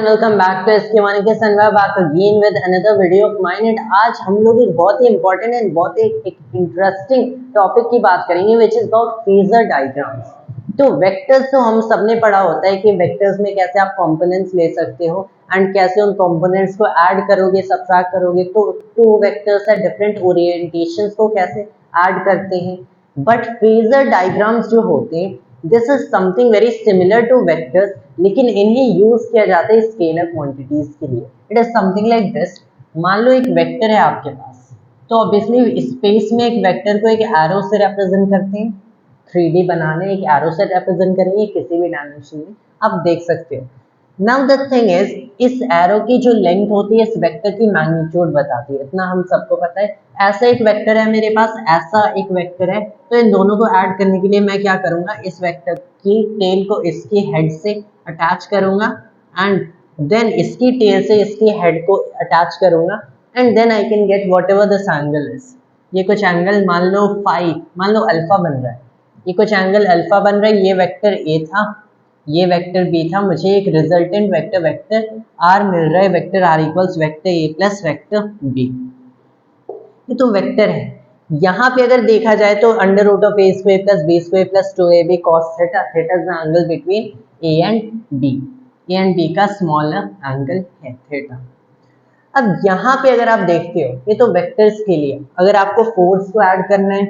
And welcome back to SK मानिके सनवा back again with another video of mine. And आज हम लोग एक बहुत ही इंपॉर्टेंट एंड बहुत ही एक इंटरेस्टिंग टॉपिक की बात करेंगे which is about phasor diagrams. तो वेक्टर्स तो हम सबने पढ़ा होता है कि वेक्टर्स में कैसे आप कंपोनेंट्स ले सकते हो एंड कैसे उन कंपोनेंट्स को ऐड करोगे सब्ट्रैक्ट करोगे, तो टू वेक्टर्स है डिफरेंट ओरिएंटेशंस को कैसे ऐड करते हैं। बट फेजर डायग्राम्स जो होते हैं this is something very similar two vectors, लेकिन इन्हें यूज किया जाता है स्केलर क्वांटिटीज के लिए। It is something like this. मान लो एक वेक्टर है आपके पास, तो ऑब्वियसली स्पेस में एक वेक्टर को एक एरो से रिप्रेजेंट करते हैं। 3D बनाने एक एरो से रिप्रेजेंट करेंगे किसी भी डायमेंशन में, आप देख सकते हो। नाउ द थिंग इज, इस एरो की जो लेंथ होती है इस वेक्टर की मैग्नीट्यूड बताती है, इतना हम सबको पता है। ऐसा एक वेक्टर है मेरे पास, ऐसा एक वेक्टर है, तो इन दोनों को ऐड करने के लिए मैं क्या करूंगा, इस वेक्टर की टेल को इसकी हेड से अटैच करूंगा एंड देन इसकी टेल से इसकी हेड को अटैच करूंगा and then I can get whatever this angle is. ये कुछ एंगल मान लो फाई, मान लो अल्फा बन रहा है, ये कुछ एंगल अल्फा बन रहा है। ये वेक्टर ए था, ये वेक्टर बी था, मुझे एक रिजल्टेंट वेक्टर वेक्टर आर मिल रहा है। Vector R equals vector A plus vector B. ये तो वेक्टर है। यहाँ पे अगर देखा जाए तो under root of A square plus B square plus 2ab cos theta, theta is the angle between A and B, A and B का स्मॉलर एंगल है थीटा। अब यहाँ पे अगर आप देखते हो, ये तो वेक्टर्स के लिए। अगर आपको फोर्स को ऐड करना है,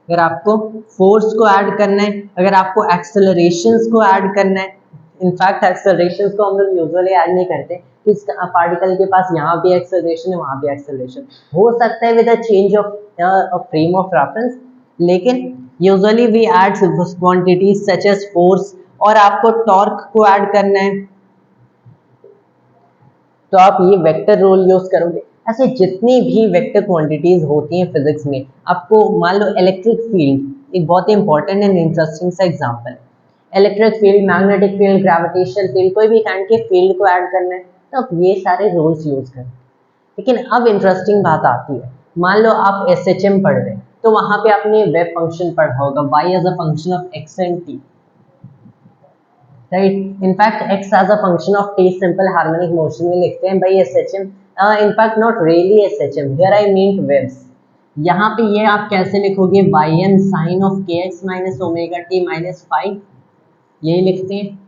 अगर आपको फोर्स को ऐड करना है, अगर आपको एक्सेलरेशंस को ऐड करना है, इनफैक्ट एक्सेलरेशंस को हम लोग यूजुअली ऐड नहीं करते कि पार्टिकल के पास यहाँ भी एक्सेलरेशन है वहाँ भी एक्सेलरेशन हो सकता है with a change of frame of reference, लेकिन usually we add quantities such as force. और आपको टॉर्क को ऐड करना है तो आप ये वेक्टर रूल यूज करोगे। ऐसे जितनी भी वेक्टर क्वांटिटीज होती हैं फिजिक्स में, आपको मान लो इलेक्ट्रिक फील्ड एक बहुत ही इंपॉर्टेंट एंड इंटरेस्टिंग सा एग्जांपल है। Electric field, magnetic field, gravitational field, कोई भी काइंड के फील्ड को ऐड करना है तो आप ये सारे रूल्स यूज करें। लेकिन अब इंटरेस्टिंग बात आती है, मान लो आप SHM पढ़ रहे हैं तो वहां पे आपने वेव फंक्शन पढ़ा होगा, y as a function of x and t, right. In fact x as a function of t simple harmonic motion में लिखते हैं भाई SHM। In fact not really SHM, here I mean waves. यहाँ पे ये आप कैसे लिखोगे, yn sine of kx minus omega t minus five, यही लिखते हैं।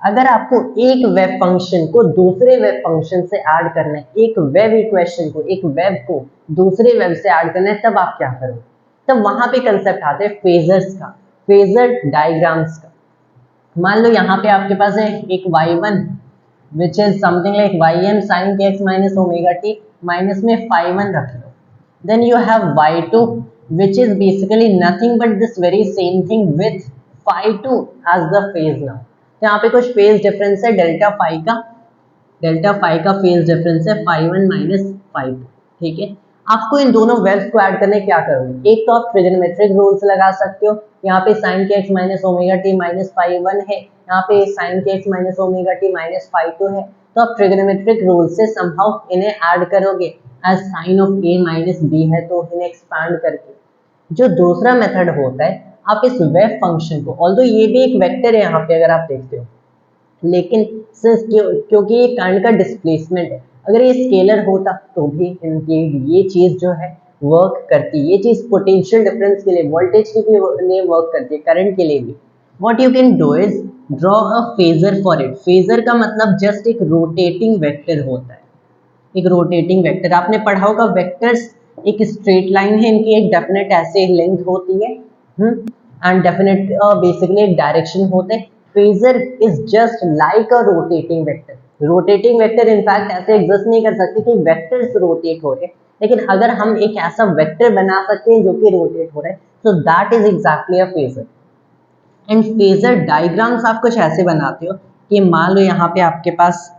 अगर आपको एक वेव फंक्शन को दूसरे वेव फंक्शन से ऐड करना है, एक वेव इक्वेशन को, एक वेव को दूसरे वेव से ऐड करना है, तब आप क्या करोगे? तब वहां पे कंसेप्ट आता है फेजर्स का, फेजर डायग्राम्स का। मान लो यहाँ पे आपके पास है एक y1 which is something like ym sin kx minus omega t, minus में phi1 रख लो। Then you have y2 which is basically nothing but this very same thing with phi2 as the phase now. तो यहाँ पे कुछ phase difference है delta phi का phase difference है phi1 माइनस phi2, ठीक है। आपको इन दोनों वेव्स को ऐड करने क्या करोगे, एक तो आप ट्रिग्नोमेट्रिक रूल्स लगा सकते हो। यहाँ पे sin kx minus omega T minus phi1 है, यहाँ पे sin kx minus omega T minus phi2 है, तो आप ट्रिग्नोमेट्रिक रूल से समहाउ इन्हें ऐड करोगे। As sine of a minus b है तो इन्हें एक्सपांड करके। जो दूसरा मेथड होता है, आप इस वेव फंक्शन को, ऑल्दो ये भी एक वेक्टर है यहाँ पे अगर आप देखते हो, लेकिन क्योंकि ये काइंड का डिस्प्लेसमेंट है, अगर ये स्केलर होता तो भी ये चीज जो है वर्क करती, ये चीज पोटेंशियल डिफरेंस के लिए, वोल्टेज के लिए वर्क करती है, करंट के लिए भी। What you can do is draw a phasor for it. Phasor का मतलब जस्ट एक रोटेटिंग वेक्टर होता है, एक रोटेटिंग वेक्टर। आपने पढ़ा होगा वेक्टर्स एक स्ट्रेट लाइन है, इनकी एक डेफिनेट ऐसे लेंथ होती है एंड डेफिनेट बेसिकली एक डायरेक्शन होते हैं। Phasor is just like a rotating vector. Rotating vector in fact ऐसे एग्जिस्ट नहीं कर सकते कि वेक्टर्स रोटेट हो रहे, लेकिन अगर हम एक ऐसा वेक्टर बना सकते हैं जो कि रोटेट हो रहा है, so that is exactly a phasor। And phasor diagrams आप कुछ ऐसे बनाते हो कि मान लो यहाँ पे आपके पास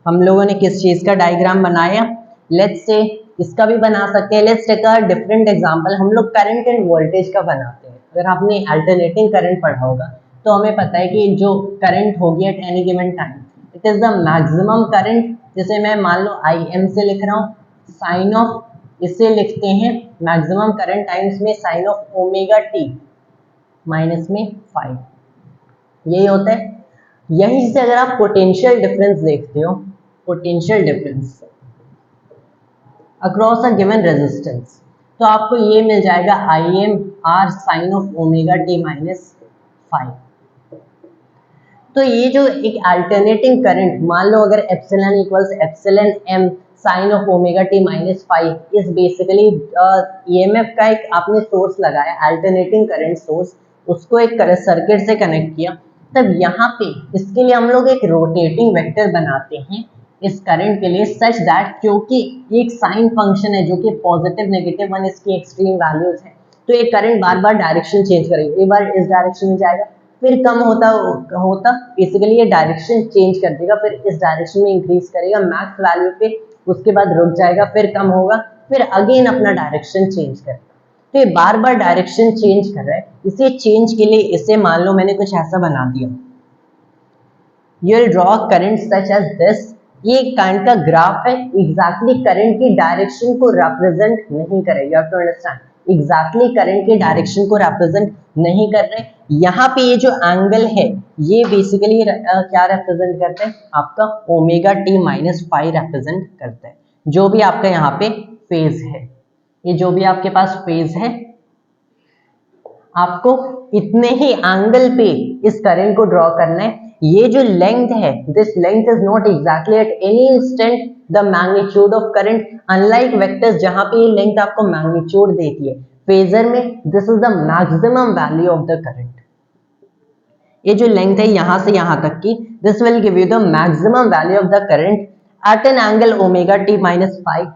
हम लोगों ने किस चीज का डायग्राम बनाया, लेट्स से इसका भी बना सकते हैं। Let's take a different example, हम लोग करंट एंड वोल्टेज का बनाते हैं। अगर आपने अल्टरनेटिंग करंट पढ़ा होगा तो हमें पता है कि जो करंट होगी at any given time, it is the maximum current, जिसे मैं मान लो IM से लिख रहा हूँ, साइन ऑफ, इसे लिखते हैं मैक्सिमम करंट टाइम्स में sine of omega T minus में 5, यही होता है। यहीं से अगर आप पोटेंशियल डिफरेंस देखते हो, potential difference across a given resistance, तो आपको ये मिल जाएगा I M R sine of omega T minus 5। तो ये जो एक अल्टरनेटिंग करंट, मान लो अगर epsilon equals epsilon M sine of omega T minus 5 is basically EMF का एक आपने सोर्स लगाया, अल्टरनेटिंग करंट सोर्स, उसको एक सर्किट से कनेक्ट किया, तब यहाँ पे इसके लिए हम लोग एक रोटेटिंग वेक्टर बनाते हैं इस करंट के लिए, सच दैट क्योंकि एक साइन फंक्शन है जो कि पॉजिटिव नेगेटिव वन इसकी एक्सट्रीम वैल्यूज है, तो ये करंट बार बार डायरेक्शन चेंज करेगा, एक बार इस डायरेक्शन में जाएगा फिर कम होता होता बेसिकली ये डायरेक्शन चेंज कर देगा, फिर इस डायरेक्शन में इंक्रीज करेगा मैक्स वैल्यू पे, उसके बाद रुक जाएगा, फिर कम होगा, फिर अगेन अपना डायरेक्शन चेंज करेगा। तो ये बार बार डायरेक्शन चेंज कर रहा है। इसे चेंज के लिए इसे मान लो मैंने कुछ ऐसा बना दिया, you will draw current such as this, ये करंट का ग्राफ है, एग्जैक्टली करंट की डायरेक्शन को रिप्रेजेंट नहीं करेगा, you have to understand, exactly current के डायरेक्शन को रिप्रेजेंट नहीं कर रहे। यहाँ पे ये जो एंगल है ये बेसिकली क्या रिप्रेजेंट करते हैं, आपका ओमेगा टी माइनस 5 रिप्रेजेंट करते हैं, जो भी आपका यहाँ पे फेज है, ये जो भी आपके पास फेज है, आपको इतने ही एंगल पे इस करंट को ड्रॉ करना है। ये जो लेंथ है, this length is not exactly at any instant the magnitude of current, unlike vectors जहां पे ये लेंथ आपको मैग्नीट्यूड देती है, फेजर में this is the maximum value of the current. ये जो लेंथ है यहां से यहां तक की, this will give you the maximum value of the current eight an angle omega T minus 5।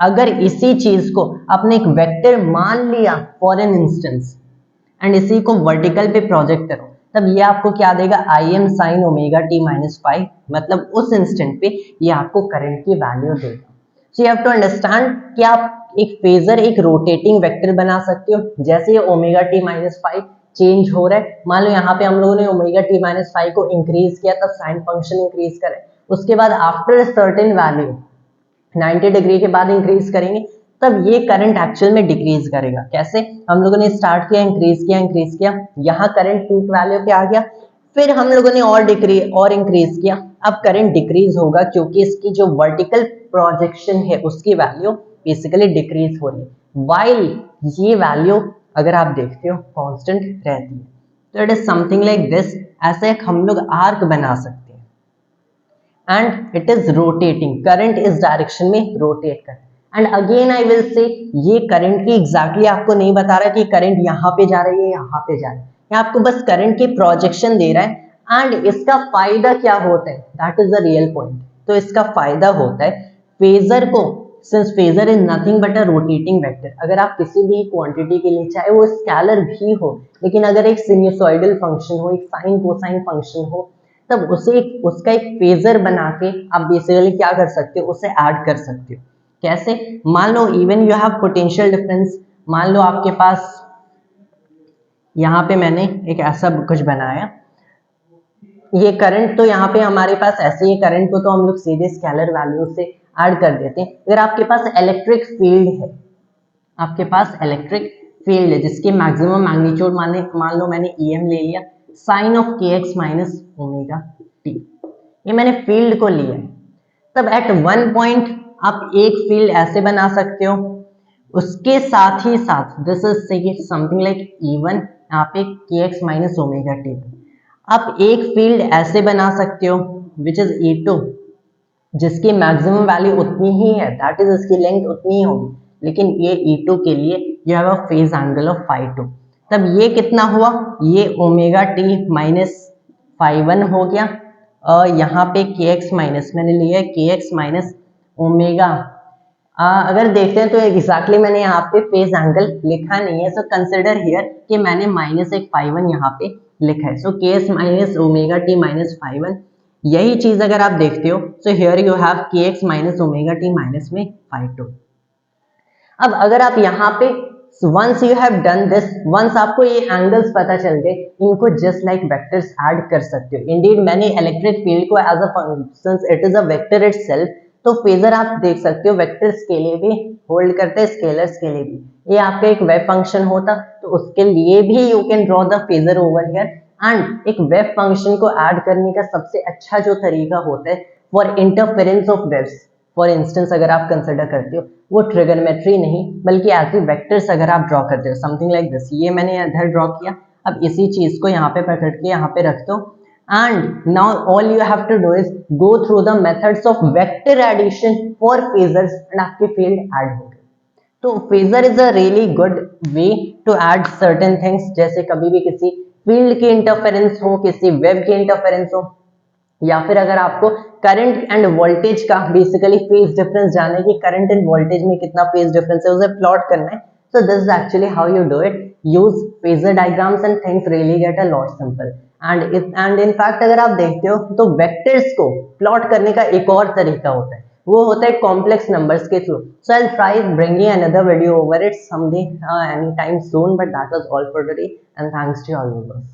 अगर इसी चीज को आपने एक वेक्टर मान लिया फॉर एन इंस्टेंस एंड इसी को वर्टिकल पे प्रोजेक्ट करो, तब ये आपको क्या देगा, I am sine omega T minus 5, मतलब उस इंस्टेंट पे ये आपको करंट की वैल्यू देगा। So you have to understand कि आप एक फेजर, एक रोटेटिंग वेक्टर बना सकते हो। जैसे ये ओमेगा टी माइनस 5 चेंज हो रहा है, मान लो यहाँ पे हम लोगों ने ओमेगा टी माइनस 5 को इंक्रीज किया, तब साइन फंक्शन इंक्रीज करे, उसके बाद आफ्टर सर्टेन वैल्यू 90 डिग्री के बाद इंक्रीज करेंगे, तब ये करंट एक्चुअल में डिक्रीज करेगा। कैसे, हम लोगों ने स्टार्ट किया, इंक्रीज किया, यहाँ करंट पीक वैल्यू पे आ गया, फिर हम लोगों ने और इंक्रीज किया, अब करंट डिक्रीज होगा क्योंकि इसकी जो वर्टिकल प्रोजेक्शन है उसकी वैल्यू बेसिकली डिक्रीज हो रही है, वाइल ये वैल्यू अगर आप देखते हो कांस्टेंट रहती है। तो it is something like this, ऐसे एक हम लोग आर्क बना सकते हैं and it is rotating, current इस डायरेक्शन में रोटेट कर, and again I will say ये करंट की एग्जैक्टली आपको नहीं बता रहा कि करंट यहाँ पे जा रही है यहाँ पे जा रही है, आपको बस करंट की प्रोजेक्शन दे रहा है। एंड इसका फायदा क्या होता है, that is the real point. तो इसका फायदा होता है फेजर को, since phasor is nothing but a rotating vector, अगर आप किसी भी क्वांटिटी के लिए, चाहे वो स्केलर भी हो, लेकिन अगर एक सिनुसॉइडल फंक्शन हो, एक साइन कोसाइन फंक्शन हो, तब उसे उसका एक फेजर बना के आप बेसिकली क्या कर सकते हो, उसे ऐड कर सकते हो। कैसे, मान लो even you have potential difference, मान लो आपके पास यहाँ पे मैंने एक ऐसा कुछ बनाया, ये करंट तो यहाँ पे हमारे पास ऐसे ही करंट को तो हम लोग सीधे स्केलर वैल्यू से ऐड कर देते हैं। अगर आपके पास इलेक्ट्रिक फील्ड है, आपके पास इलेक्ट्रिक फील्ड है जिसकी मैक्सिमम मैग्नीट्यूड मान लो मैंने EM ले लिया sine of kx minus omega T, ये मैंने फील्ड को लिया है, तब एट वन पॉइंट आप एक फील्ड ऐसे बना सकते हो, उसके साथ ही साथ this is something like E1, यहाँ पे kx माइनस ओमेगा टी, आप एक फील्ड ऐसे बना सकते हो विच इज E2, जिसकी मैक्सिमम वैल्यू उतनी ही है, दैट इज इसकी लेंथ उतनी ही होगी, लेकिन ये E2 के लिए you have a phase angle of φ2, तब ये कितना हुआ, ये ओमेगा टी माइनस φ1 हो गया, और यहाँ पे kx माइनस मैंने लिया है kx माइनस ओमेगा, अगर देखते हैं तो एग्जैक्टली मैंने यहाँ पे फेज एंगल लिखा नहीं है, सो कंसिडर हियर कि मैंने माइनस एक φ1 यहाँ पे लिखा है, so kx minus omega T minus φ1, यही चीज अगर आप देखते हो, so here you have kx minus omega T minus में φ2। अब अगर आप यहाँ पे once you have done this, once आपको ये एंगल्स पता चल गए, इनको जस्ट लाइक वेक्टर्स ऐड कर सकते हो। इंडीड मैंने इलेक्ट्रिक फील्ड को as a function, it is a vector itself, तो फेजर आप देख सकते हो वेक्टर्स के लिए भी होल्ड करते हैं, स्केलर्स के लिए भी। ये आपका एक वेव फंक्शन होता तो उसके लिए भी you can draw the phasor over here, and एक वेब फंक्शन को ऐड करने का सबसे अच्छा जो तरीका होता है for interference of waves, for instance अगर आप कंसिडर करते हो वो ट्रिगोनोमेट्री नहीं बल्कि एज वेक्टर्स अगर आप ड्रॉ करते हो, समथिंग लाइक दिस, ये मैंने इधर ड्रॉ किया, अब इसी चीज को यहाँ पे पकड़ के यहाँ पे रख दो and now all you have to do is go through the methods of vector addition for phasors and आपके फील्ड ऐड हो गए। तो phasor is a really good way to add certain things, जैसे कभी भी किसी फील्ड की interference हो, किसी वेब की इंटरफेरेंस हो, या फिर अगर आपको करंट एंड वोल्टेज का बेसिकली फेज डिफरेंस जानना है कि करंट एंड वोल्टेज में कितना फेज डिफरेंस है, उसे प्लॉट करना है, so this is actually how you do it. Use phasor diagrams and things really get a lot simple. And in fact अगर आप देखते हो तो वेक्टर्स को प्लॉट करने का एक और तरीका होता है, वो होता है कॉम्प्लेक्स नंबर्स के through. So I'll try bringing another video over it someday, anytime soon. But that was all for today, and thanks to all of us.